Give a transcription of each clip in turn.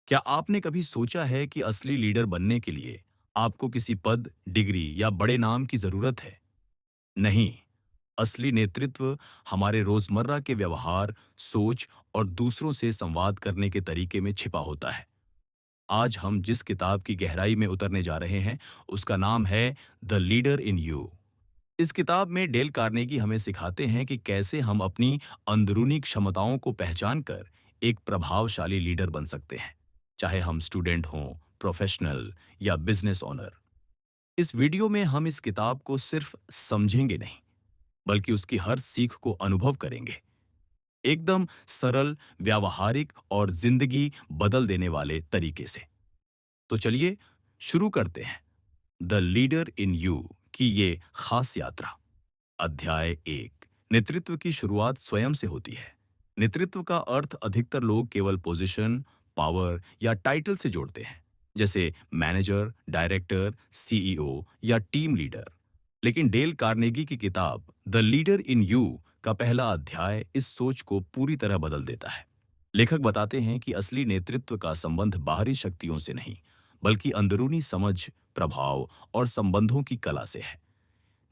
क्या आपने कभी सोचा है कि असली लीडर बनने के लिए आपको किसी पद, डिग्री या बड़े नाम की जरूरत है? नहीं, असली नेतृत्व हमारे रोजमर्रा के व्यवहार, सोच और दूसरों से संवाद करने के तरीके में छिपा होता है। आज हम जिस किताब की गहराई में उतरने जा रहे हैं, उसका नाम है द लीडर इन यू। इस किताब में डेल कार्नेगी हमें सिखाते हैं कि कैसे हम अपनी अंदरूनी क्षमताओं को पहचान कर एक प्रभावशाली लीडर बन सकते हैं, चाहे हम स्टूडेंट हों, प्रोफेशनल या बिजनेस ओनर। इस वीडियो में हम इस किताब को सिर्फ समझेंगे नहीं, बल्कि उसकी हर सीख को अनुभव करेंगे, एकदम सरल, व्यावहारिक और जिंदगी बदल देने वाले तरीके से। तो चलिए शुरू करते हैं द लीडर इन यू की ये खास यात्रा। अध्याय 1। नेतृत्व की शुरुआत स्वयं से होती है। नेतृत्व का अर्थ अधिकतर लोग केवल पोजीशन, पावर या टाइटल से जोड़ते हैं, जैसे मैनेजर, डायरेक्टर, सीईओ या टीम लीडर। लेकिन डेल कार्नेगी की किताब द लीडर इन यू का पहला अध्याय इस सोच को पूरी तरह बदल देता है। लेखक बताते हैं कि असली नेतृत्व का संबंध बाहरी शक्तियों से नहीं, बल्कि अंदरूनी समझ, प्रभाव और संबंधों की कला से है।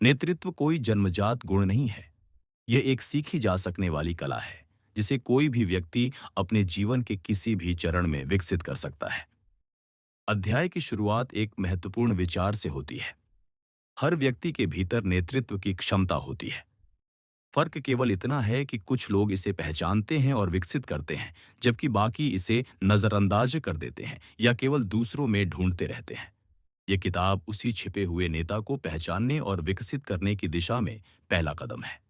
नेतृत्व कोई जन्मजात गुण नहीं है, यह एक सीखी जा सकने वाली कला है, जिसे कोई भी व्यक्ति अपने जीवन के किसी भी चरण में विकसित कर सकता है। अध्याय की शुरुआत एक महत्वपूर्ण विचार से होती है। हर व्यक्ति के भीतर नेतृत्व की क्षमता होती है। फर्क केवल इतना है कि कुछ लोग इसे पहचानते हैं और विकसित करते हैं, जबकि बाकी इसे नजरअंदाज कर देते हैं या केवल दूसरों में ढूंढते रहते हैं। यह किताब उसी छिपे हुए नेता को पहचानने और विकसित करने की दिशा में पहला कदम है।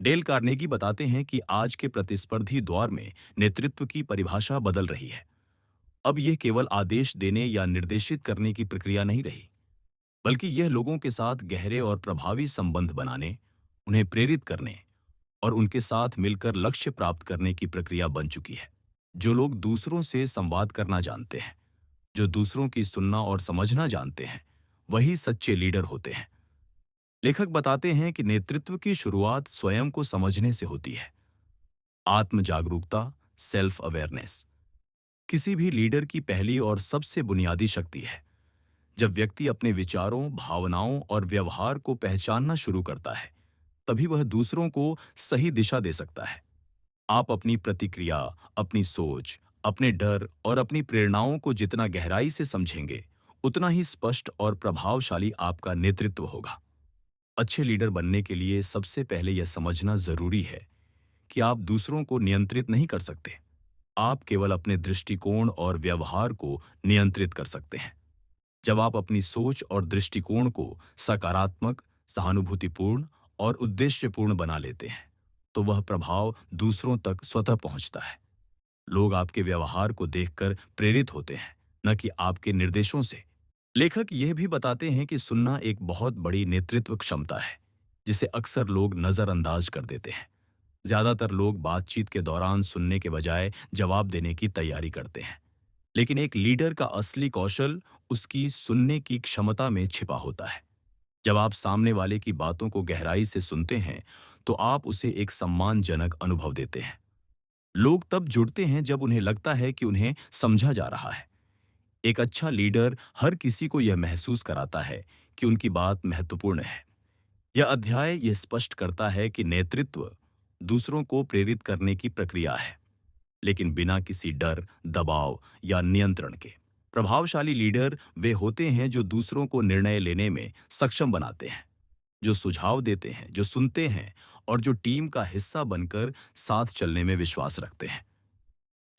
डेल कार्नेगी बताते हैं कि आज के प्रतिस्पर्धी दौर में नेतृत्व की परिभाषा बदल रही है। अब यह केवल आदेश देने या निर्देशित करने की प्रक्रिया नहीं रही, बल्कि यह लोगों के साथ गहरे और प्रभावी संबंध बनाने, उन्हें प्रेरित करने और उनके साथ मिलकर लक्ष्य प्राप्त करने की प्रक्रिया बन चुकी है। जो लोग दूसरों से संवाद करना जानते हैं, जो दूसरों की सुनना और समझना जानते हैं, वही सच्चे लीडर होते हैं। लेखक बताते हैं कि नेतृत्व की शुरुआत स्वयं को समझने से होती है। आत्म जागरूकता, सेल्फ अवेयरनेस, किसी भी लीडर की पहली और सबसे बुनियादी शक्ति है। जब व्यक्ति अपने विचारों, भावनाओं और व्यवहार को पहचानना शुरू करता है, तभी वह दूसरों को सही दिशा दे सकता है। आप अपनी प्रतिक्रिया, अपनी सोच, अपने डर और अपनी प्रेरणाओं को जितना गहराई से समझेंगे, उतना ही स्पष्ट और प्रभावशाली आपका नेतृत्व होगा। अच्छे लीडर बनने के लिए सबसे पहले यह समझना जरूरी है कि आप दूसरों को नियंत्रित नहीं कर सकते। आप केवल अपने दृष्टिकोण और व्यवहार को नियंत्रित कर सकते हैं। जब आप अपनी सोच और दृष्टिकोण को सकारात्मक, सहानुभूतिपूर्ण और उद्देश्यपूर्ण बना लेते हैं, तो वह प्रभाव दूसरों तक स्वतः पहुंचता है। लोग आपके व्यवहार को देखकर प्रेरित होते हैं, न कि आपके निर्देशों से। लेखक यह भी बताते हैं कि सुनना एक बहुत बड़ी नेतृत्व क्षमता है, जिसे अक्सर लोग नजरअंदाज कर देते हैं। ज्यादातर लोग बातचीत के दौरान सुनने के बजाय जवाब देने की तैयारी करते हैं। लेकिन एक लीडर का असली कौशल उसकी सुनने की क्षमता में छिपा होता है। जब आप सामने वाले की बातों को गहराई से सुनते हैं, तो आप उसे एक सम्मानजनक अनुभव देते हैं। लोग तब जुड़ते हैं जब उन्हें लगता है कि उन्हें समझा जा रहा है। एक अच्छा लीडर हर किसी को यह महसूस कराता है कि उनकी बात महत्वपूर्ण है। यह अध्याय यह स्पष्ट करता है कि नेतृत्व दूसरों को प्रेरित करने की प्रक्रिया है, लेकिन बिना किसी डर, दबाव या नियंत्रण के। प्रभावशाली लीडर वे होते हैं जो दूसरों को निर्णय लेने में सक्षम बनाते हैं, जो सुझाव देते हैं, जो सुनते हैं और जो टीम का हिस्सा बनकर साथ चलने में विश्वास रखते हैं।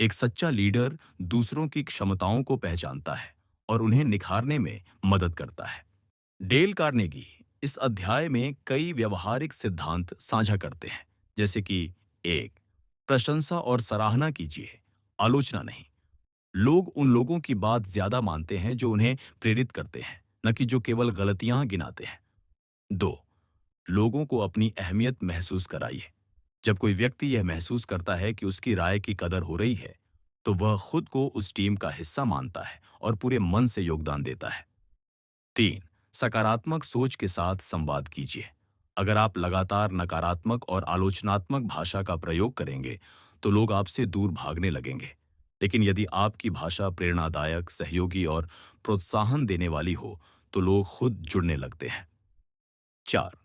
एक सच्चा लीडर दूसरों की क्षमताओं को पहचानता है और उन्हें निखारने में मदद करता है। डेल कार्नेगी इस अध्याय में कई व्यवहारिक सिद्धांत साझा करते हैं, जैसे कि 1, प्रशंसा और सराहना कीजिए, आलोचना नहीं। लोग उन लोगों की बात ज्यादा मानते हैं जो उन्हें प्रेरित करते हैं, न कि जो केवल गलतियां गिनाते हैं। 2, लोगों को अपनी अहमियत महसूस कराइए। जब कोई व्यक्ति यह महसूस करता है कि उसकी राय की कदर हो रही है, तो वह खुद को उस टीम का हिस्सा मानता है और पूरे मन से योगदान देता है। 3, सकारात्मक सोच के साथ संवाद कीजिए। अगर आप लगातार नकारात्मक और आलोचनात्मक भाषा का प्रयोग करेंगे, तो लोग आपसे दूर भागने लगेंगे। लेकिन यदि आपकी भाषा प्रेरणादायक, सहयोगी और प्रोत्साहन देने वाली हो, तो लोग खुद जुड़ने लगते हैं। 4.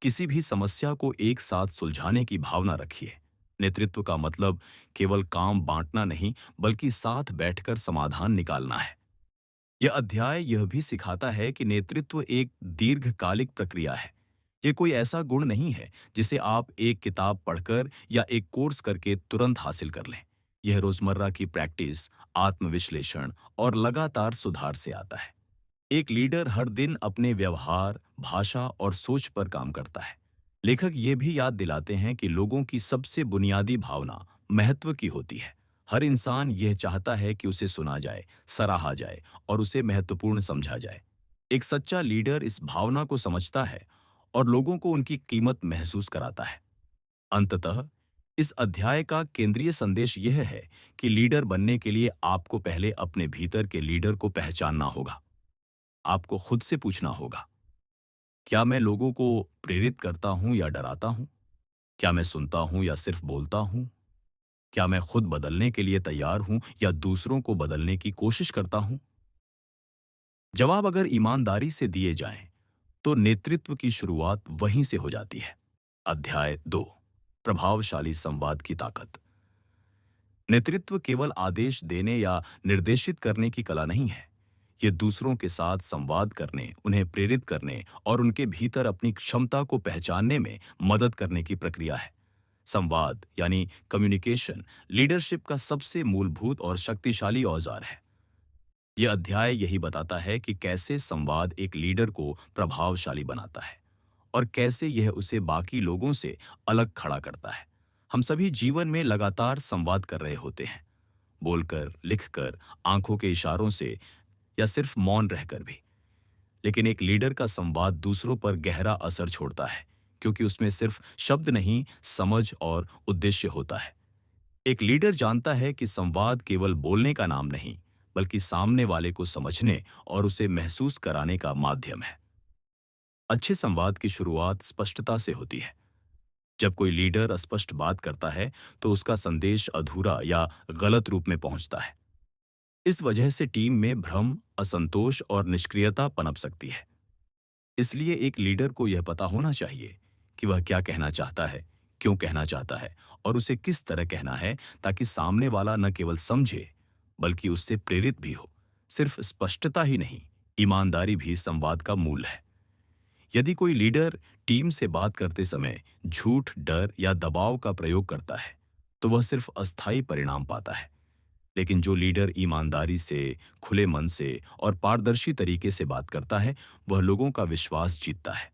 किसी भी समस्या को एक साथ सुलझाने की भावना रखिए। नेतृत्व का मतलब केवल काम बांटना नहीं, बल्कि साथ बैठकर समाधान निकालना है। यह अध्याय यह भी सिखाता है कि नेतृत्व एक दीर्घकालिक प्रक्रिया है। ये कोई ऐसा गुण नहीं है जिसे आप एक किताब पढ़कर या एक कोर्स करके तुरंत हासिल कर लें। यह रोजमर्रा की प्रैक्टिस, आत्मविश्लेषण और लगातार सुधार से आता है। एक लीडर हर दिन अपने व्यवहार, भाषा और सोच पर काम करता है। लेखक ये भी याद दिलाते हैं कि लोगों की सबसे बुनियादी भावना महत्व की होती है। हर इंसान यह चाहता है कि उसे सुना जाए, सराहा जाए और उसे महत्वपूर्ण समझा जाए। एक सच्चा लीडर इस भावना को समझता है और लोगों को उनकी कीमत महसूस कराता है। अंततः इस अध्याय का केंद्रीय संदेश यह है कि लीडर बनने के लिए आपको पहले अपने भीतर के लीडर को पहचानना होगा। आपको खुद से पूछना होगा, क्या मैं लोगों को प्रेरित करता हूं या डराता हूं? क्या मैं सुनता हूं या सिर्फ बोलता हूं? क्या मैं खुद बदलने के लिए तैयार हूं या दूसरों को बदलने की कोशिश करता हूं? जवाब अगर ईमानदारी से दिए जाएं, तो नेतृत्व की शुरुआत वहीं से हो जाती है। अध्याय 2, प्रभावशाली संवाद की ताकत। नेतृत्व केवल आदेश देने या निर्देशित करने की कला नहीं है। ये दूसरों के साथ संवाद करने, उन्हें प्रेरित करने और उनके भीतर अपनी क्षमता को पहचानने में मदद करने की प्रक्रिया है। संवाद यानी कम्युनिकेशन लीडरशिप का सबसे मूलभूत और शक्तिशाली औजार है। यह अध्याय यही बताता है कि कैसे संवाद एक लीडर को प्रभावशाली बनाता है और कैसे यह उसे बाकी लोगों से अलग खड़ा करता है। हम सभी जीवन में लगातार संवाद कर रहे होते हैं, बोलकर, लिखकर, आंखों के इशारों से या सिर्फ मौन रहकर भी। लेकिन एक लीडर का संवाद दूसरों पर गहरा असर छोड़ता है, क्योंकि उसमें सिर्फ शब्द नहीं, समझ और उद्देश्य होता है। एक लीडर जानता है कि संवाद केवल बोलने का नाम नहीं, बल्कि सामने वाले को समझने और उसे महसूस कराने का माध्यम है। अच्छे संवाद की शुरुआत स्पष्टता से होती है। जब कोई लीडर अस्पष्ट बात करता है, तो उसका संदेश अधूरा या गलत रूप में पहुंचता है। इस वजह से टीम में भ्रम, असंतोष और निष्क्रियता पनप सकती है। इसलिए एक लीडर को यह पता होना चाहिए कि वह क्या कहना चाहता है, क्यों कहना चाहता है और उसे किस तरह कहना है, ताकि सामने वाला न केवल समझे, बल्कि उससे प्रेरित भी हो। सिर्फ स्पष्टता ही नहीं, ईमानदारी भी संवाद का मूल है। यदि कोई लीडर टीम से बात करते समय झूठ, डर या दबाव का प्रयोग करता है, तो वह सिर्फ अस्थायी परिणाम पाता है। लेकिन जो लीडर ईमानदारी से, खुले मन से और पारदर्शी तरीके से बात करता है, वह लोगों का विश्वास जीतता है।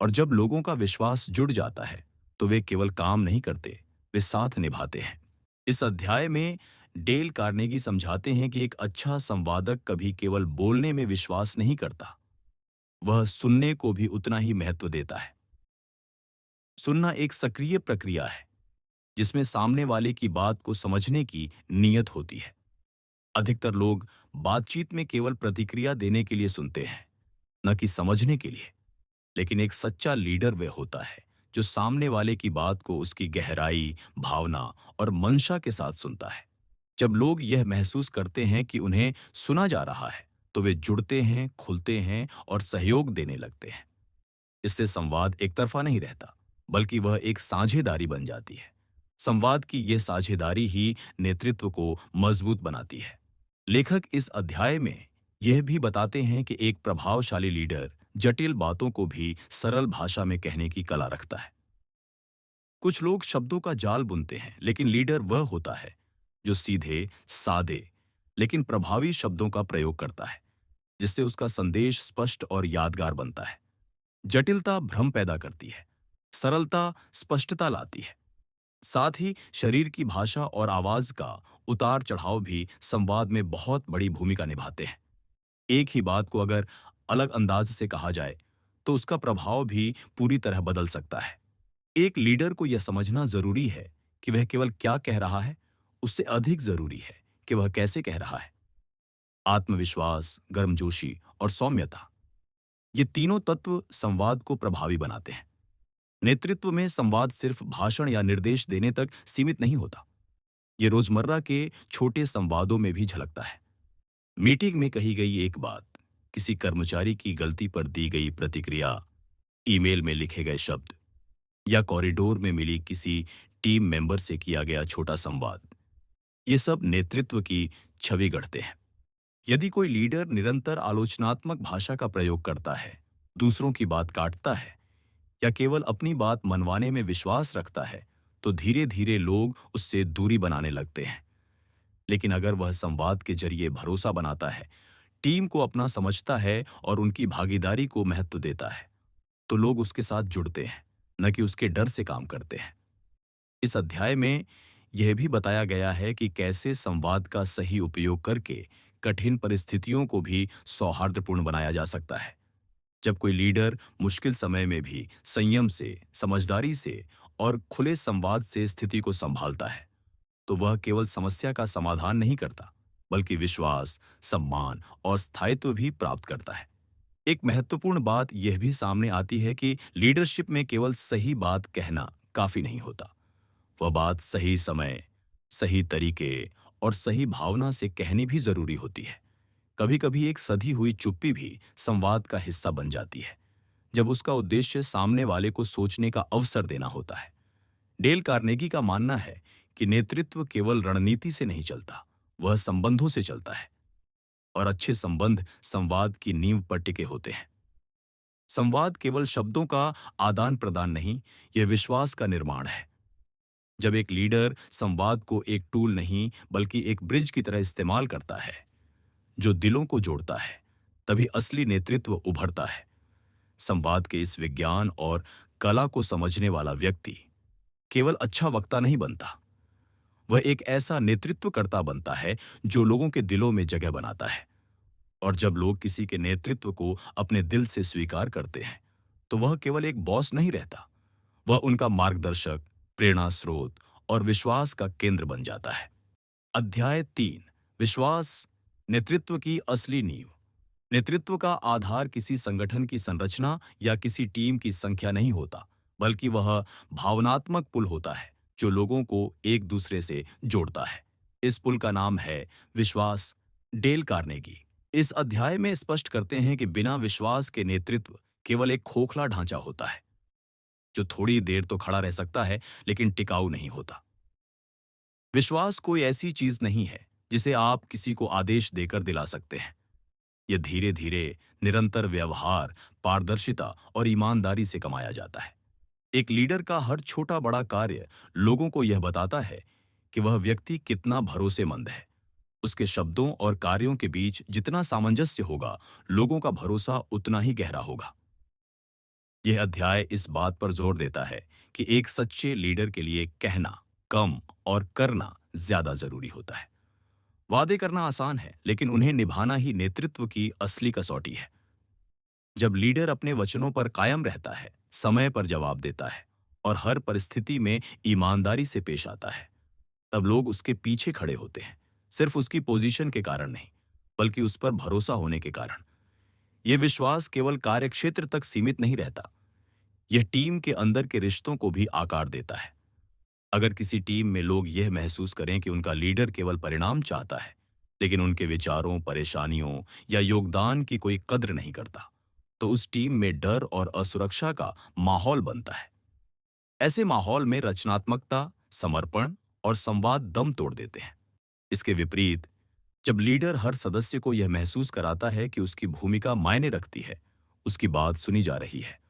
और जब लोगों का विश्वास जुड़ जाता है, तो वे केवल काम नहीं करते, वे साथ निभाते हैं। इस अध्याय में डेल कार्नेगी समझाते हैं कि एक अच्छा संवादक कभी केवल बोलने में विश्वास नहीं करता, वह सुनने को भी उतना ही महत्व देता है। सुनना एक सक्रिय प्रक्रिया है, जिसमें सामने वाले की बात को समझने की नीयत होती है। अधिकतर लोग बातचीत में केवल प्रतिक्रिया देने के लिए सुनते हैं, न कि समझने के लिए। लेकिन एक सच्चा लीडर वह होता है जो सामने वाले की बात को उसकी गहराई, भावना और मंशा के साथ सुनता है। जब लोग यह महसूस करते हैं कि उन्हें सुना जा रहा है, तो वे जुड़ते हैं, खुलते हैं और सहयोग देने लगते हैं। इससे संवाद एक तरफा नहीं रहता, बल्कि वह एक साझेदारी बन जाती है। संवाद की यह साझेदारी ही नेतृत्व को मजबूत बनाती है। लेखक इस अध्याय में यह भी बताते हैं कि एक प्रभावशाली लीडर जटिल बातों को भी सरल भाषा में कहने की कला रखता है। कुछ लोग शब्दों का जाल बुनते हैं, लेकिन लीडर वह होता है जो सीधे, सादे लेकिन प्रभावी शब्दों का प्रयोग करता है, जिससे उसका संदेश स्पष्ट और यादगार बनता है। जटिलता भ्रम पैदा करती है, सरलता स्पष्टता लाती है। साथ ही शरीर की भाषा और आवाज का उतार चढ़ाव भी संवाद में बहुत बड़ी भूमिका निभाते हैं। एक ही बात को अगर अलग अंदाज से कहा जाए, तो उसका प्रभाव भी पूरी तरह बदल सकता है। एक लीडर को यह समझना जरूरी है कि वह केवल क्या कह रहा है, उससे अधिक जरूरी है कि वह कैसे कह रहा है। आत्मविश्वास, गर्मजोशी और सौम्यता, ये तीनों तत्व संवाद को प्रभावी बनाते हैं। नेतृत्व में संवाद सिर्फ भाषण या निर्देश देने तक सीमित नहीं होता। ये रोजमर्रा के छोटे संवादों में भी झलकता है। मीटिंग में कही गई एक बात, किसी कर्मचारी की गलती पर दी गई प्रतिक्रिया, ईमेल में लिखे गए शब्द या कॉरिडोर में मिली किसी टीम मेंबर से किया गया छोटा संवाद, ये सब नेतृत्व की छवि गढ़ते हैं। यदि कोई लीडर निरंतर आलोचनात्मक भाषा का प्रयोग करता है, दूसरों की बात काटता है या केवल अपनी बात मनवाने में विश्वास रखता है, तो धीरे धीरे लोग उससे दूरी बनाने लगते हैं। लेकिन अगर वह संवाद के जरिए भरोसा बनाता है, टीम को अपना समझता है और उनकी भागीदारी को महत्व देता है, तो लोग उसके साथ जुड़ते हैं, न कि उसके डर से काम करते हैं। इस अध्याय में यह भी बताया गया है कि कैसे संवाद का सही उपयोग करके कठिन परिस्थितियों को भी सौहार्दपूर्ण बनाया जा सकता है। जब कोई लीडर मुश्किल समय में भी संयम से, समझदारी से और खुले संवाद से स्थिति को संभालता है, तो वह केवल समस्या का समाधान नहीं करता, बल्कि विश्वास, सम्मान और स्थायित्व भी प्राप्त करता है। एक महत्वपूर्ण बात यह भी सामने आती है कि लीडरशिप में केवल सही बात कहना काफी नहीं होता। वह बात सही समय, सही तरीके और सही भावना से कहनी भी जरूरी होती है। कभी-कभी एक सधी हुई चुप्पी भी संवाद का हिस्सा बन जाती है, जब उसका उद्देश्य सामने वाले को सोचने का अवसर देना होता है। डेल कार्नेगी का मानना है कि नेतृत्व केवल रणनीति से नहीं चलता, वह संबंधों से चलता है, और अच्छे संबंध संवाद की नींव पर टिके होते हैं। संवाद केवल शब्दों का आदान प्रदान नहीं, यह विश्वास का निर्माण है। जब एक लीडर संवाद को एक टूल नहीं बल्कि एक ब्रिज की तरह इस्तेमाल करता है, जो दिलों को जोड़ता है, तभी असली नेतृत्व उभरता है। संवाद के इस विज्ञान और कला को समझने वाला व्यक्ति केवल अच्छा वक्ता नहीं बनता, वह एक ऐसा नेतृत्वकर्ता बनता है जो लोगों के दिलों में जगह बनाता है। और जब लोग किसी के नेतृत्व को अपने दिल से स्वीकार करते हैं, तो वह केवल एक बॉस नहीं रहता, वह उनका मार्गदर्शक, प्रेरणा स्रोत और विश्वास का केंद्र बन जाता है। अध्याय 3, विश्वास, नेतृत्व की असली नींव। नेतृत्व का आधार किसी संगठन की संरचना या किसी टीम की संख्या नहीं होता, बल्कि वह भावनात्मक पुल होता है जो लोगों को एक दूसरे से जोड़ता है। इस पुल का नाम है विश्वास। डेल कार्नेगी इस अध्याय में स्पष्ट करते हैं कि बिना विश्वास के नेतृत्व केवल एक खोखला ढांचा होता है, जो थोड़ी देर तो खड़ा रह सकता है, लेकिन टिकाऊ नहीं होता। विश्वास कोई ऐसी चीज नहीं है जिसे आप किसी को आदेश देकर दिला सकते हैं। यह धीरे धीरे, निरंतर व्यवहार, पारदर्शिता और ईमानदारी से कमाया जाता है। एक लीडर का हर छोटा बड़ा कार्य लोगों को यह बताता है कि वह व्यक्ति कितना भरोसेमंद है। उसके शब्दों और कार्यों के बीच जितना सामंजस्य होगा, लोगों का भरोसा उतना ही गहरा होगा। यह अध्याय इस बात पर जोर देता है कि एक सच्चे लीडर के लिए कहना कम और करना ज्यादा जरूरी होता है। वादे करना आसान है, लेकिन उन्हें निभाना ही नेतृत्व की असली कसौटी है। जब लीडर अपने वचनों पर कायम रहता है, समय पर जवाब देता है और हर परिस्थिति में ईमानदारी से पेश आता है, तब लोग उसके पीछे खड़े होते हैं, सिर्फ उसकी पोजीशन के कारण नहीं, बल्कि उस पर भरोसा होने के कारण। यह विश्वास केवल कार्यक्षेत्र तक सीमित नहीं रहता, यह टीम के अंदर के रिश्तों को भी आकार देता है। अगर किसी टीम में लोग यह महसूस करें कि उनका लीडर केवल परिणाम चाहता है, लेकिन उनके विचारों, परेशानियों या योगदान की कोई कद्र नहीं करता, तो उस टीम में डर और असुरक्षा का माहौल बनता है। ऐसे माहौल में रचनात्मकता, समर्पण और संवाद दम तोड़ देते हैं। इसके विपरीत, जब लीडर हर सदस्य को यह महसूस कराता है कि उसकी भूमिका मायने रखती है, उसकी बात सुनी जा रही है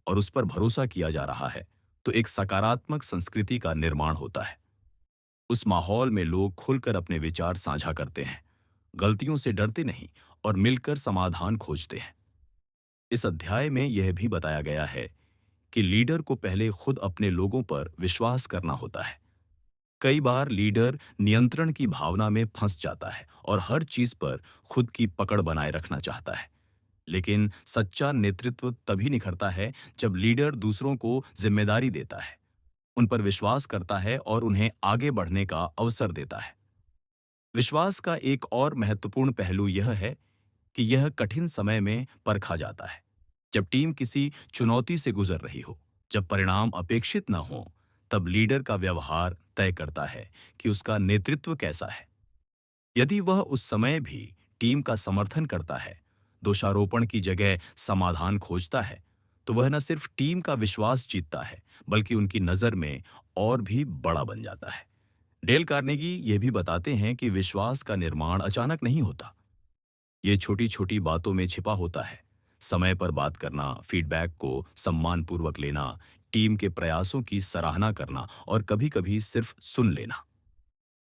और उस पर भरोसा किया जा रहा है, तो एक सकारात्मक संस्कृति का निर्माण होता है। उस माहौल में लोग खुलकर अपने विचार साझा करते हैं, गलतियों से डरते नहीं और मिलकर समाधान खोजते हैं। इस अध्याय में यह भी बताया गया है कि लीडर को पहले खुद अपने लोगों पर विश्वास करना होता है। कई बार लीडर नियंत्रण की भावना में फंस जाता है और हर चीज पर खुद की पकड़ बनाए रखना चाहता है। लेकिन सच्चा नेतृत्व तभी निखरता है जब लीडर दूसरों को जिम्मेदारी देता है, उन पर विश्वास करता है और उन्हें आगे बढ़ने का अवसर देता है। विश्वास का एक और महत्वपूर्ण पहलू यह है कि यह कठिन समय में परखा जाता है। जब टीम किसी चुनौती से गुजर रही हो, जब परिणाम अपेक्षित न हो, तब लीडर का व्यवहार तय करता है कि उसका नेतृत्व कैसा है। यदि वह उस समय भी टीम का समर्थन करता है, दोषारोपण की जगह समाधान खोजता है, तो वह न सिर्फ टीम का विश्वास जीतता है, बल्कि उनकी नज़र में और भी बड़ा बन जाता है। डेल कार्नेगी ये भी बताते हैं कि विश्वास का निर्माण अचानक नहीं होता। ये छोटी-छोटी बातों में छिपा होता है। समय पर बात करना, फीडबैक को सम्मानपूर्वक लेना, टीम के प्रयासों की सराहना करना और कभी-कभी सिर्फ सुन लेना।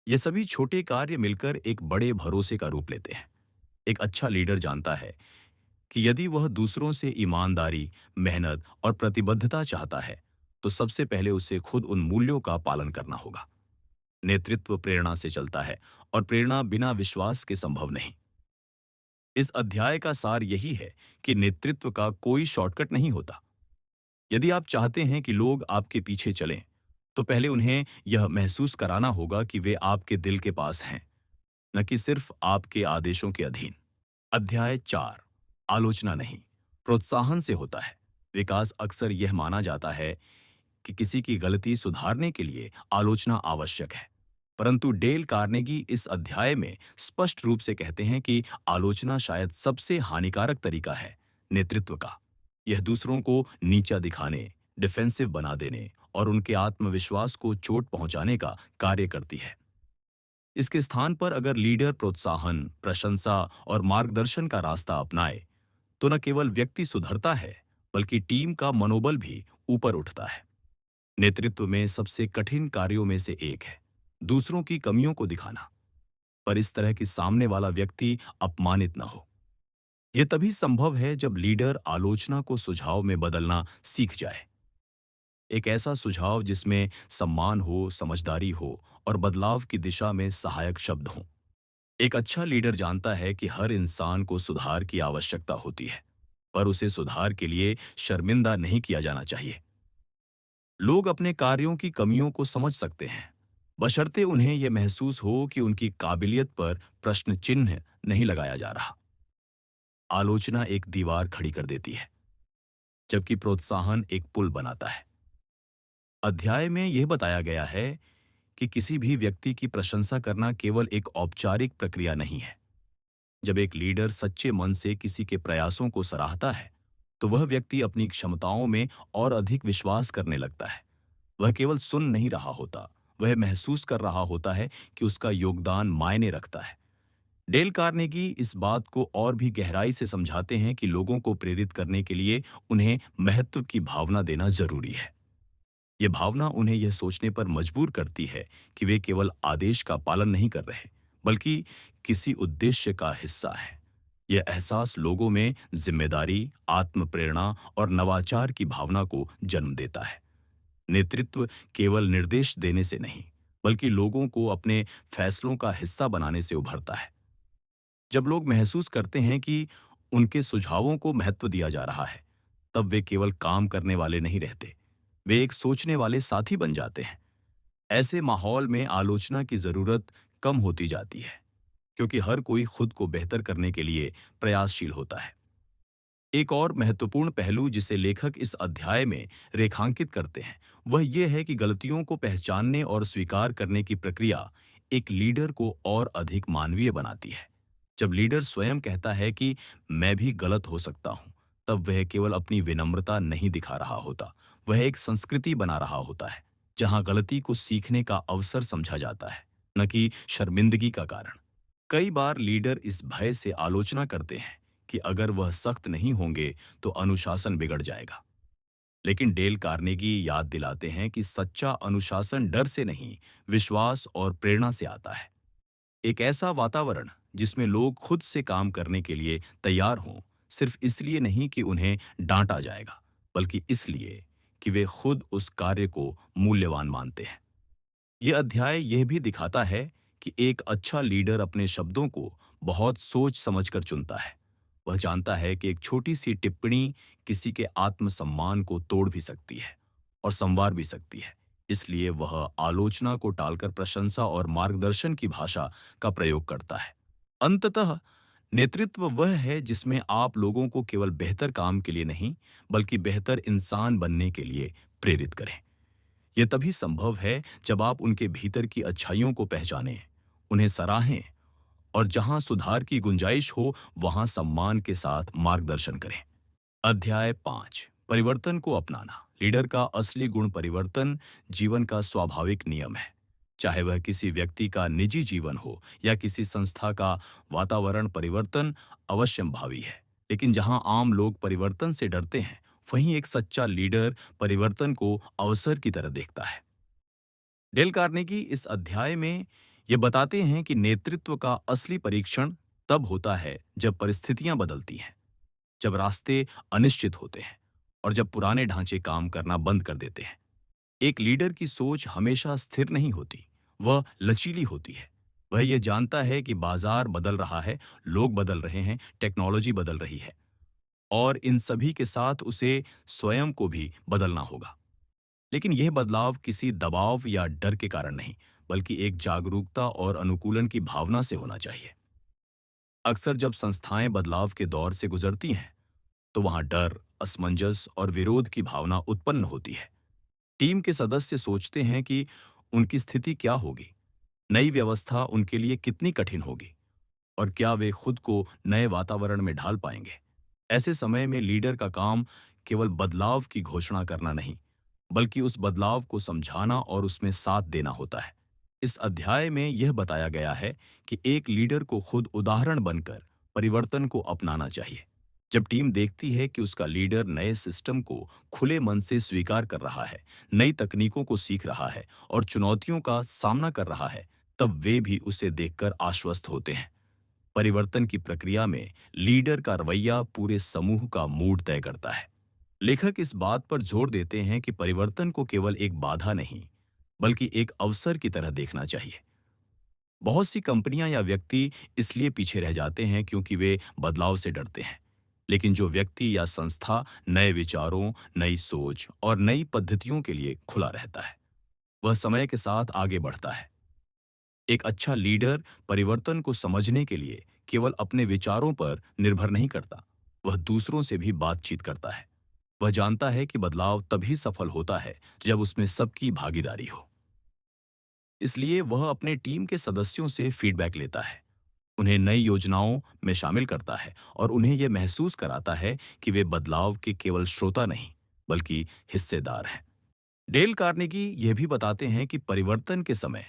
ये सभी छोटे कार्य मिलकर एक बड़े भरोसे का रूप लेते हैं। एक अच्छा लीडर जानता है कि यदि वह दूसरों से ईमानदारी, मेहनत और प्रतिबद्धता चाहता है, तो सबसे पहले उसे खुद उन मूल्यों का पालन करना होगा। नेतृत्व प्रेरणा से चलता है और प्रेरणा बिना विश्वास के संभव नहीं। इस अध्याय का सार यही है कि नेतृत्व का कोई शॉर्टकट नहीं होता। यदि आप चाहते हैं कि लोग आपके पीछे चलें, तो पहले उन्हें यह महसूस कराना होगा कि वे आपके दिल के पास हैं, न कि सिर्फ आपके आदेशों के अधीन। अध्याय 4, आलोचना नहीं, प्रोत्साहन से होता है। विकास अक्सर यह माना जाता है कि किसी की गलती सुधारने के लिए आलोचना आवश्यक है। परंतु डेल कार्नेगी इस अध्याय में स्पष्ट रूप से कहते हैं कि आलोचना शायद सबसे हानिकारक तरीका है नेतृत्व का। यह दूसरों को नीचा दिखाने, डिफेंसिव बना देने और उनके आत्मविश्वास को चोट पहुंचाने का कार्य करती है। इसके स्थान पर अगर लीडर प्रोत्साहन, प्रशंसा और मार्गदर्शन का रास्ता अपनाए, तो न केवल व्यक्ति सुधरता है, बल्कि टीम का मनोबल भी ऊपर उठता है। नेतृत्व में सबसे कठिन कार्यों में से एक है दूसरों की कमियों को दिखाना, पर इस तरह कि सामने वाला व्यक्ति अपमानित न हो। यह तभी संभव है जब लीडर आलोचना को सुझाव में बदलना सीख जाए। एक ऐसा सुझाव जिसमें सम्मान हो, समझदारी हो और बदलाव की दिशा में सहायक शब्द हों। एक अच्छा लीडर जानता है कि हर इंसान को सुधार की आवश्यकता होती है, पर उसे सुधार के लिए शर्मिंदा नहीं किया जाना चाहिए। लोग अपने कार्यों की कमियों को समझ सकते हैं, बशर्ते उन्हें यह महसूस हो कि उनकी काबिलियत पर प्रश्न चिन्ह नहीं लगाया जा रहा। आलोचना एक दीवार खड़ी कर देती है, जबकि प्रोत्साहन एक पुल बनाता है। अध्याय में यह बताया गया है कि किसी भी व्यक्ति की प्रशंसा करना केवल एक औपचारिक प्रक्रिया नहीं है। जब एक लीडर सच्चे मन से किसी के प्रयासों को सराहता है, तो वह व्यक्ति अपनी क्षमताओं में और अधिक विश्वास करने लगता है। वह केवल सुन नहीं रहा होता, वह महसूस कर रहा होता है कि उसका योगदान मायने रखता है। डेल कार्नेगी इस बात को और भी गहराई से समझाते हैं कि लोगों को प्रेरित करने के लिए उन्हें महत्व की भावना देना जरूरी है। यह भावना उन्हें यह सोचने पर मजबूर करती है कि वे केवल आदेश का पालन नहीं कर रहे, बल्कि किसी उद्देश्य का हिस्सा है। यह एहसास लोगों में जिम्मेदारी, आत्म प्रेरणा और नवाचार की भावना को जन्म देता है। नेतृत्व केवल निर्देश देने से नहीं, बल्कि लोगों को अपने फैसलों का हिस्सा बनाने से उभरता है। जब लोग महसूस करते हैं कि उनके सुझावों को महत्व दिया जा रहा है, तब वे केवल काम करने वाले नहीं रहते, वे एक सोचने वाले साथी बन जाते हैं। ऐसे माहौल में आलोचना की जरूरत कम होती जाती है, क्योंकि हर कोई खुद को बेहतर करने के लिए प्रयासशील होता है। एक और महत्वपूर्ण पहलू जिसे लेखक इस अध्याय में रेखांकित करते हैं, वह यह है कि गलतियों को पहचानने और स्वीकार करने की प्रक्रिया एक लीडर को और अधिक मानवीय बनाती है। जब लीडर स्वयं कहता है कि मैं भी गलत हो सकता हूं, तब वह केवल अपनी विनम्रता नहीं दिखा रहा होता, वह एक संस्कृति बना रहा होता है, जहां गलती को सीखने का अवसर समझा जाता है, न कि शर्मिंदगी का कारण। कई बार लीडर इस भय से आलोचना करते हैं कि अगर वह सख्त नहीं होंगे तो अनुशासन बिगड़ जाएगा। लेकिन डेल कार्नेगी याद दिलाते हैं कि सच्चा अनुशासन डर से नहीं, विश्वास और प्रेरणा से आता है। एक ऐसा वातावरण जिसमें लोग खुद से काम करने के लिए तैयार हों, सिर्फ इसलिए नहीं कि उन्हें डांटा जाएगा, बल्कि इसलिए कि वे खुद उस कार्य को मूल्यवान मानते हैं। यह अध्याय यह भी दिखाता है कि एक अच्छा लीडर अपने शब्दों को बहुत सोच समझकर चुनता है। वह जानता है कि एक छोटी सी टिप्पणी किसी के आत्मसम्मान को तोड़ भी सकती है और संवार भी सकती है। इसलिए वह आलोचना को टालकर प्रशंसा और मार्गदर्शन की भाषा का प्रयोग करता है। अंततः नेतृत्व वह है जिसमें आप लोगों को केवल बेहतर काम के लिए नहीं, बल्कि बेहतर इंसान बनने के लिए प्रेरित करें। ये तभी संभव है जब आप उनके भीतर की अच्छाइयों को पहचानें, उन्हें सराहें और जहां सुधार की गुंजाइश हो वहां सम्मान के साथ मार्गदर्शन करें। अध्याय 5, परिवर्तन को अपनाना। लीडर का असली गुण परिवर्तन जीवन का स्वाभाविक नियम है। चाहे वह किसी व्यक्ति का निजी जीवन हो या किसी संस्था का वातावरण, परिवर्तन अवश्यंभावी है। लेकिन जहां आम लोग परिवर्तन से डरते हैं, वहीं एक सच्चा लीडर परिवर्तन को अवसर की तरह देखता है। डेल कार्नेगी इस अध्याय में ये बताते हैं कि नेतृत्व का असली परीक्षण तब होता है जब परिस्थितियां बदलती हैं, जब रास्ते अनिश्चित होते हैं और जब पुराने ढांचे काम करना बंद कर देते हैं। एक लीडर की सोच हमेशा स्थिर नहीं होती, वह लचीली होती है। वह ये जानता है कि बाजार बदल रहा है, लोग बदल रहे हैं, टेक्नोलॉजी बदल रही है और इन सभी के साथ उसे स्वयं को भी बदलना होगा। लेकिन यह बदलाव किसी दबाव या डर के कारण नहीं, बल्कि एक जागरूकता और अनुकूलन की भावना से होना चाहिए। अक्सर जब संस्थाएं बदलाव के दौर से गुजरती हैं, तो वहां डर, असमंजस और विरोध की भावना उत्पन्न होती है। टीम के सदस्य सोचते हैं कि उनकी स्थिति क्या होगी, नई व्यवस्था उनके लिए कितनी कठिन होगी और क्या वे खुद को नए वातावरण में ढाल पाएंगे। ऐसे समय में लीडर का काम केवल बदलाव की घोषणा करना नहीं, बल्कि उस बदलाव को समझाना और उसमें साथ देना होता है। इस अध्याय में यह बताया गया है कि एक लीडर को खुद उदाहरण बनकर परिवर्तन को अपनाना चाहिए। जब टीम देखती है कि उसका लीडर नए सिस्टम को खुले मन से स्वीकार कर रहा है, नई तकनीकों को सीख रहा है और चुनौतियों का सामना कर रहा है, तब वे भी उसे देखकर आश्वस्त होते हैं। परिवर्तन की प्रक्रिया में लीडर का रवैया पूरे समूह का मूड तय करता है। लेखक इस बात पर जोर देते हैं कि परिवर्तन को केवल एक बाधा नहीं, बल्कि एक अवसर की तरह देखना चाहिए। बहुत सी कंपनियां या व्यक्ति इसलिए पीछे रह जाते हैं क्योंकि वे बदलाव से डरते हैं। लेकिन जो व्यक्ति या संस्था नए विचारों, नई सोच और नई पद्धतियों के लिए खुला रहता है, वह समय के साथ आगे बढ़ता है। एक अच्छा लीडर परिवर्तन को समझने के लिए केवल अपने विचारों पर निर्भर नहीं करता, वह दूसरों से भी बातचीत करता है। वह जानता है कि बदलाव तभी सफल होता है जब उसमें सबकी भागीदारी हो। इसलिए वह अपने टीम के सदस्यों से फीडबैक लेता है, उन्हें नई योजनाओं में शामिल करता है और उन्हें यह महसूस कराता है कि वे बदलाव के केवल श्रोता नहीं, बल्कि हिस्सेदार हैं। डेल कार्नेगी यह भी बताते हैं कि परिवर्तन के समय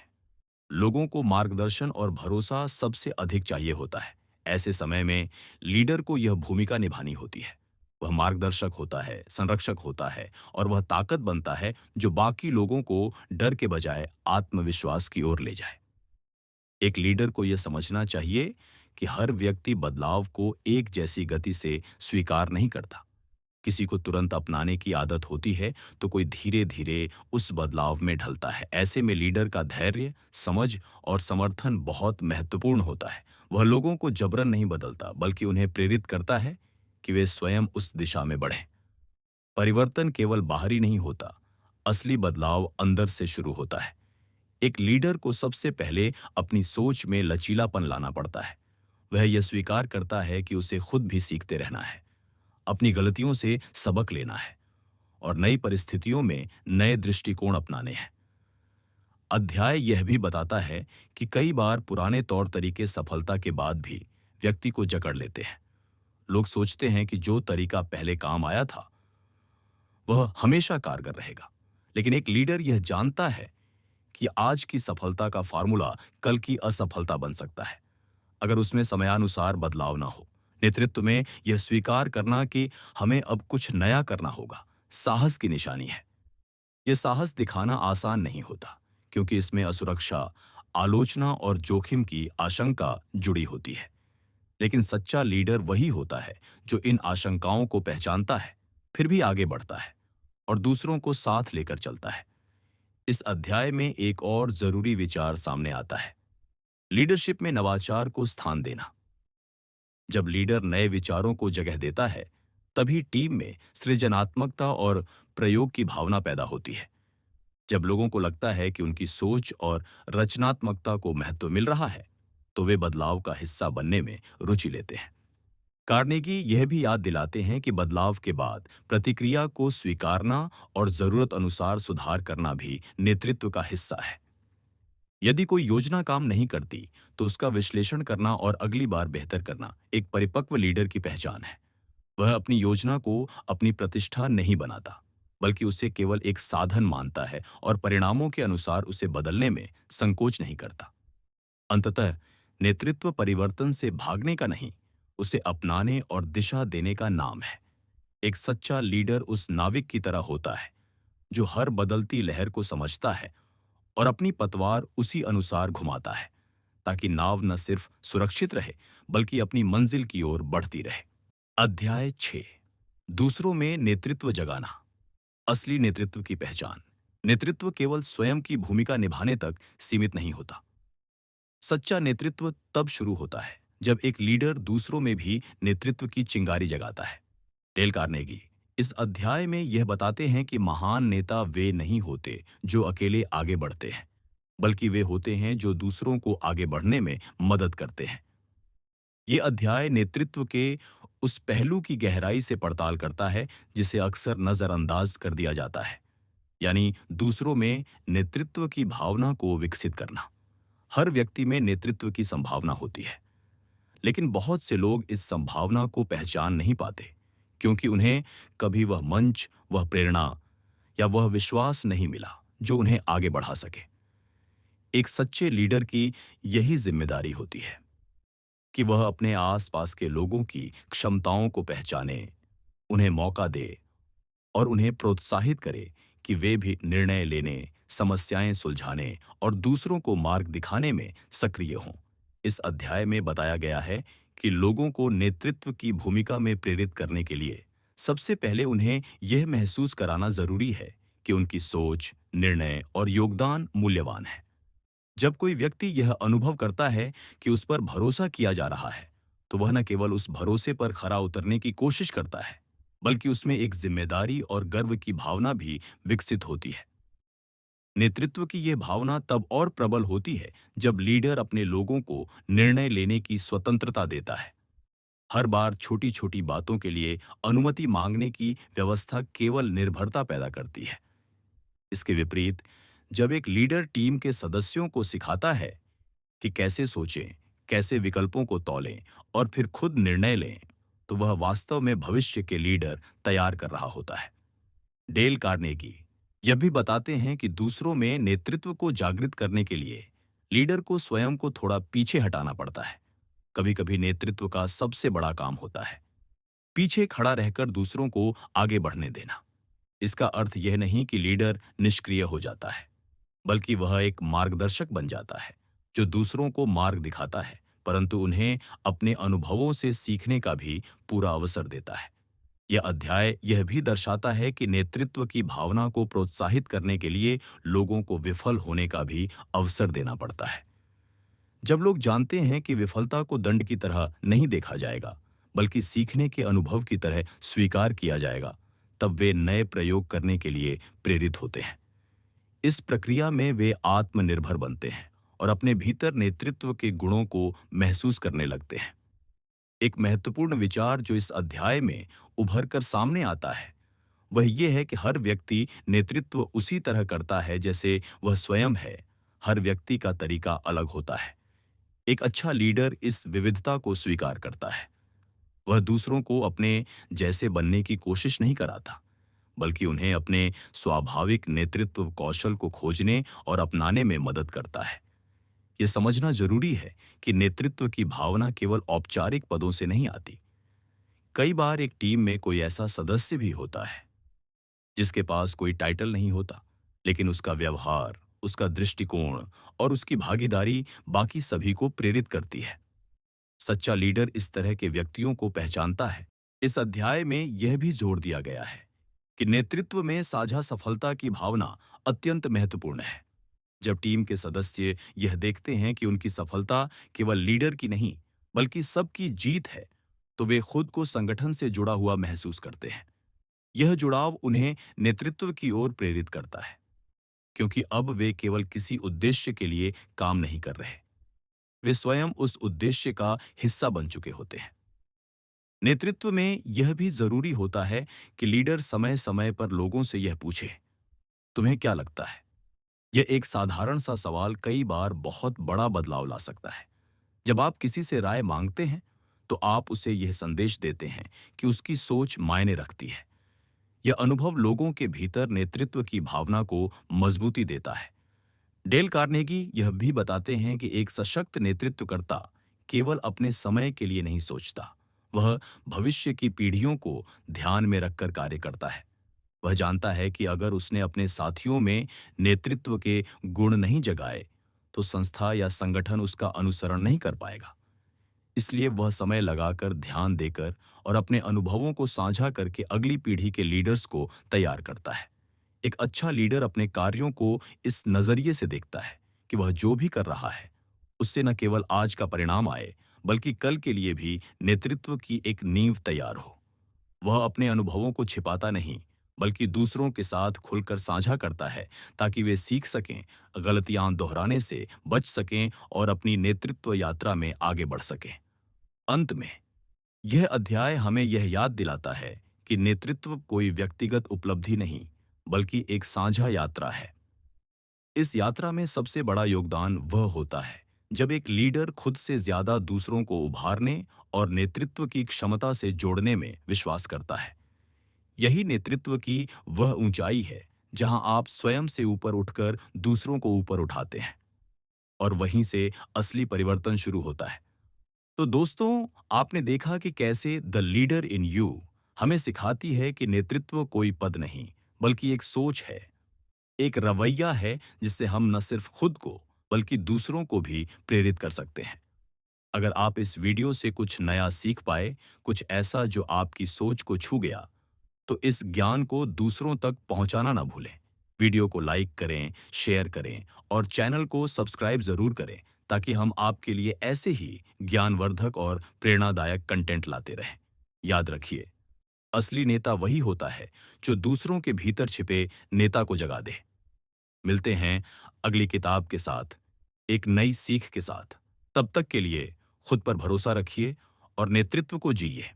लोगों को मार्गदर्शन और भरोसा सबसे अधिक चाहिए होता है। ऐसे समय में लीडर को यह भूमिका निभानी होती है। वह मार्गदर्शक होता है, संरक्षक होता है और वह ताकत बनता है जो बाकी लोगों को डर के बजाय आत्मविश्वास की ओर ले जाए। एक लीडर को यह समझना चाहिए कि हर व्यक्ति बदलाव को एक जैसी गति से स्वीकार नहीं करता। किसी को तुरंत अपनाने की आदत होती है, तो कोई धीरे धीरे उस बदलाव में ढलता है। ऐसे में लीडर का धैर्य, समझ और समर्थन बहुत महत्वपूर्ण होता है। वह लोगों को जबरन नहीं बदलता, बल्कि उन्हें प्रेरित करता है कि वे स्वयं उस दिशा में बढ़ें। परिवर्तन केवल बाहरी नहीं होता, असली बदलाव अंदर से शुरू होता है। एक लीडर को सबसे पहले अपनी सोच में लचीलापन लाना पड़ता है। वह यह स्वीकार करता है कि उसे खुद भी सीखते रहना है, अपनी गलतियों से सबक लेना है और नई परिस्थितियों में नए दृष्टिकोण अपनाने हैं। अध्याय यह भी बताता है कि कई बार पुराने तौर तरीके सफलता के बाद भी व्यक्ति को जकड़ लेते हैं। लोग सोचते हैं कि जो तरीका पहले काम आया था वह हमेशा कारगर रहेगा। लेकिन एक लीडर यह जानता है कि आज की सफलता का फार्मूला कल की असफलता बन सकता है, अगर उसमें समयानुसार बदलाव ना हो। नेतृत्व में यह स्वीकार करना कि हमें अब कुछ नया करना होगा, साहस की निशानी है। यह साहस दिखाना आसान नहीं होता, क्योंकि इसमें असुरक्षा, आलोचना और जोखिम की आशंका जुड़ी होती है। लेकिन सच्चा लीडर वही होता है जो इन आशंकाओं को पहचानता है, फिर भी आगे बढ़ता है और दूसरों को साथ लेकर चलता है। इस अध्याय में एक और जरूरी विचार सामने आता है, लीडरशिप में नवाचार को स्थान देना। जब लीडर नए विचारों को जगह देता है, तभी टीम में सृजनात्मकता और प्रयोग की भावना पैदा होती है। जब लोगों को लगता है कि उनकी सोच और रचनात्मकता को महत्व मिल रहा है, तो वे बदलाव का हिस्सा बनने में रुचि लेते हैं। कार्नेगी यह भी याद दिलाते हैं कि बदलाव के बाद प्रतिक्रिया को स्वीकारना और जरूरत अनुसार सुधार करना भी नेतृत्व का हिस्सा है। यदि कोई योजना काम नहीं करती, तो उसका विश्लेषण करना और अगली बार बेहतर करना एक परिपक्व लीडर की पहचान है। वह अपनी योजना को अपनी प्रतिष्ठा नहीं बनाता, बल्कि उसे केवल एक साधन मानता है और परिणामों के अनुसार उसे बदलने में संकोच नहीं करता। अंततः नेतृत्व परिवर्तन से भागने का नहीं, उसे अपनाने और दिशा देने का नाम है। एक सच्चा लीडर उस नाविक की तरह होता है जो हर बदलती लहर को समझता है और अपनी पतवार उसी अनुसार घुमाता है, ताकि नाव न सिर्फ सुरक्षित रहे, बल्कि अपनी मंजिल की ओर बढ़ती रहे। अध्याय 6। दूसरों में नेतृत्व जगाना। असली नेतृत्व की पहचान। नेतृत्व केवल स्वयं की भूमिका निभाने तक सीमित नहीं होता। सच्चा नेतृत्व तब शुरू होता है जब एक लीडर दूसरों में भी नेतृत्व की चिंगारी जगाता है। डेल कार्नेगी इस अध्याय में यह बताते हैं कि महान नेता वे नहीं होते जो अकेले आगे बढ़ते हैं, बल्कि वे होते हैं जो दूसरों को आगे बढ़ने में मदद करते हैं। ये अध्याय नेतृत्व के उस पहलू की गहराई से पड़ताल करता है जिसे अक्सर नजरअंदाज कर दिया जाता है, यानी दूसरों में नेतृत्व की भावना को विकसित करना। हर व्यक्ति में नेतृत्व की संभावना होती है, लेकिन बहुत से लोग इस संभावना को पहचान नहीं पाते, क्योंकि उन्हें कभी वह मंच, वह प्रेरणा या वह विश्वास नहीं मिला जो उन्हें आगे बढ़ा सके। एक सच्चे लीडर की यही जिम्मेदारी होती है कि वह अपने आसपास के लोगों की क्षमताओं को पहचाने, उन्हें मौका दे और उन्हें प्रोत्साहित करे कि वे भी निर्णय लेने, समस्याएं सुलझाने और दूसरों को मार्ग दिखाने में सक्रिय हों। इस अध्याय में बताया गया है कि लोगों को नेतृत्व की भूमिका में प्रेरित करने के लिए सबसे पहले उन्हें यह महसूस कराना जरूरी है कि उनकी सोच, निर्णय और योगदान मूल्यवान है। जब कोई व्यक्ति यह अनुभव करता है कि उस पर भरोसा किया जा रहा है, तो वह न केवल उस भरोसे पर खरा उतरने की कोशिश करता है, बल्कि उसमें एक जिम्मेदारी और गर्व की भावना भी विकसित होती है। नेतृत्व की यह भावना तब और प्रबल होती है जब लीडर अपने लोगों को निर्णय लेने की स्वतंत्रता देता है। हर बार छोटी छोटी बातों के लिए अनुमति मांगने की व्यवस्था केवल निर्भरता पैदा करती है। इसके विपरीत, जब एक लीडर टीम के सदस्यों को सिखाता है कि कैसे सोचें, कैसे विकल्पों को तौलें और फिर खुद निर्णय लें, तो वह वास्तव में भविष्य के लीडर तैयार कर रहा होता है। डेल कार्नेगी यह भी बताते हैं कि दूसरों में नेतृत्व को जागृत करने के लिए लीडर को स्वयं को थोड़ा पीछे हटाना पड़ता है। कभी-कभी नेतृत्व का सबसे बड़ा काम होता है पीछे खड़ा रहकर दूसरों को आगे बढ़ने देना। इसका अर्थ यह नहीं कि लीडर निष्क्रिय हो जाता है, बल्कि वह एक मार्गदर्शक बन जाता है जो दूसरों को मार्ग दिखाता है, परंतु उन्हें अपने अनुभवों से सीखने का भी पूरा अवसर देता है। यह अध्याय यह भी दर्शाता है कि नेतृत्व की भावना को प्रोत्साहित करने के लिए लोगों को विफल होने का भी अवसर देना पड़ता है। जब लोग जानते हैं कि विफलता को दंड की तरह नहीं देखा जाएगा, बल्कि सीखने के अनुभव की तरह स्वीकार किया जाएगा, तब वे नए प्रयोग करने के लिए प्रेरित होते हैं। इस प्रक्रिया में वे आत्मनिर्भर बनते हैं और अपने भीतर नेतृत्व के गुणों को महसूस करने लगते हैं। एक महत्वपूर्ण विचार जो इस अध्याय में उभर कर सामने आता है, वह ये है कि हर व्यक्ति नेतृत्व उसी तरह करता है जैसे वह स्वयं है। हर व्यक्ति का तरीका अलग होता है। एक अच्छा लीडर इस विविधता को स्वीकार करता है। वह दूसरों को अपने जैसे बनने की कोशिश नहीं कराता, बल्कि उन्हें अपने स्वाभाविक नेतृत्व कौशल को खोजने और अपनाने में मदद करता है। यह समझना जरूरी है कि नेतृत्व की भावना केवल औपचारिक पदों से नहीं आती। कई बार एक टीम में कोई ऐसा सदस्य भी होता है जिसके पास कोई टाइटल नहीं होता, लेकिन उसका व्यवहार, उसका दृष्टिकोण और उसकी भागीदारी बाकी सभी को प्रेरित करती है। सच्चा लीडर इस तरह के व्यक्तियों को पहचानता है। इस अध्याय में यह भी जोर दिया गया है कि नेतृत्व में साझा सफलता की भावना अत्यंत महत्वपूर्ण है। जब टीम के सदस्य यह देखते हैं कि उनकी सफलता केवल लीडर की नहीं, बल्कि सबकी जीत है, तो वे खुद को संगठन से जुड़ा हुआ महसूस करते हैं। यह जुड़ाव उन्हें नेतृत्व की ओर प्रेरित करता है, क्योंकि अब वे केवल किसी उद्देश्य के लिए काम नहीं कर रहे, वे स्वयं उस उद्देश्य का हिस्सा बन चुके होते हैं। नेतृत्व में यह भी जरूरी होता है कि लीडर समय समय पर लोगों से यह पूछे, तुम्हें क्या लगता है? यह एक साधारण सा सवाल कई बार बहुत बड़ा बदलाव ला सकता है। जब आप किसी से राय मांगते हैं, तो आप उसे यह संदेश देते हैं कि उसकी सोच मायने रखती है। यह अनुभव लोगों के भीतर नेतृत्व की भावना को मजबूती देता है। डेल कार्नेगी यह भी बताते हैं कि एक सशक्त नेतृत्वकर्ता केवल अपने समय के लिए नहीं सोचता, वह भविष्य की पीढ़ियों को ध्यान में रखकर कार्य करता है। वह जानता है कि अगर उसने अपने साथियों में नेतृत्व के गुण नहीं जगाए, तो संस्था या संगठन उसका अनुसरण नहीं कर पाएगा। इसलिए वह समय लगाकर, ध्यान देकर और अपने अनुभवों को साझा करके अगली पीढ़ी के लीडर्स को तैयार करता है। एक अच्छा लीडर अपने कार्यों को इस नजरिए से देखता है कि वह जो भी कर रहा है, उससे न केवल आज का परिणाम आए, बल्कि कल के लिए भी नेतृत्व की एक नींव तैयार हो। वह अपने अनुभवों को छिपाता नहीं, बल्कि दूसरों के साथ खुलकर साझा करता है, ताकि वे सीख सकें, गलतियां दोहराने से बच सकें और अपनी नेतृत्व यात्रा में आगे बढ़ सकें। अंत में, यह अध्याय हमें यह याद दिलाता है कि नेतृत्व कोई व्यक्तिगत उपलब्धि नहीं, बल्कि एक साझा यात्रा है। इस यात्रा में सबसे बड़ा योगदान वह होता है जब एक लीडर खुद से ज्यादा दूसरों को उभारने और नेतृत्व की क्षमता से जोड़ने में विश्वास करता है। यही नेतृत्व की वह ऊंचाई है जहां आप स्वयं से ऊपर उठकर दूसरों को ऊपर उठाते हैं, और वहीं से असली परिवर्तन शुरू होता है। तो दोस्तों, आपने देखा कि कैसे द लीडर इन यू हमें सिखाती है कि नेतृत्व कोई पद नहीं, बल्कि एक सोच है, एक रवैया है जिससे हम न सिर्फ खुद को, बल्कि दूसरों को भी प्रेरित कर सकते हैं। अगर आप इस वीडियो से कुछ नया सीख पाए, कुछ ऐसा जो आपकी सोच को छू गया, तो इस ज्ञान को दूसरों तक पहुंचाना ना भूलें। वीडियो को लाइक करें, शेयर करें और चैनल को सब्सक्राइब जरूर करें, ताकि हम आपके लिए ऐसे ही ज्ञानवर्धक और प्रेरणादायक कंटेंट लाते रहें। याद रखिए, असली नेता वही होता है जो दूसरों के भीतर छिपे नेता को जगा दे। मिलते हैं अगली किताब के साथ, एक नई सीख के साथ। तब तक के लिए खुद पर भरोसा रखिए और नेतृत्व को जिए।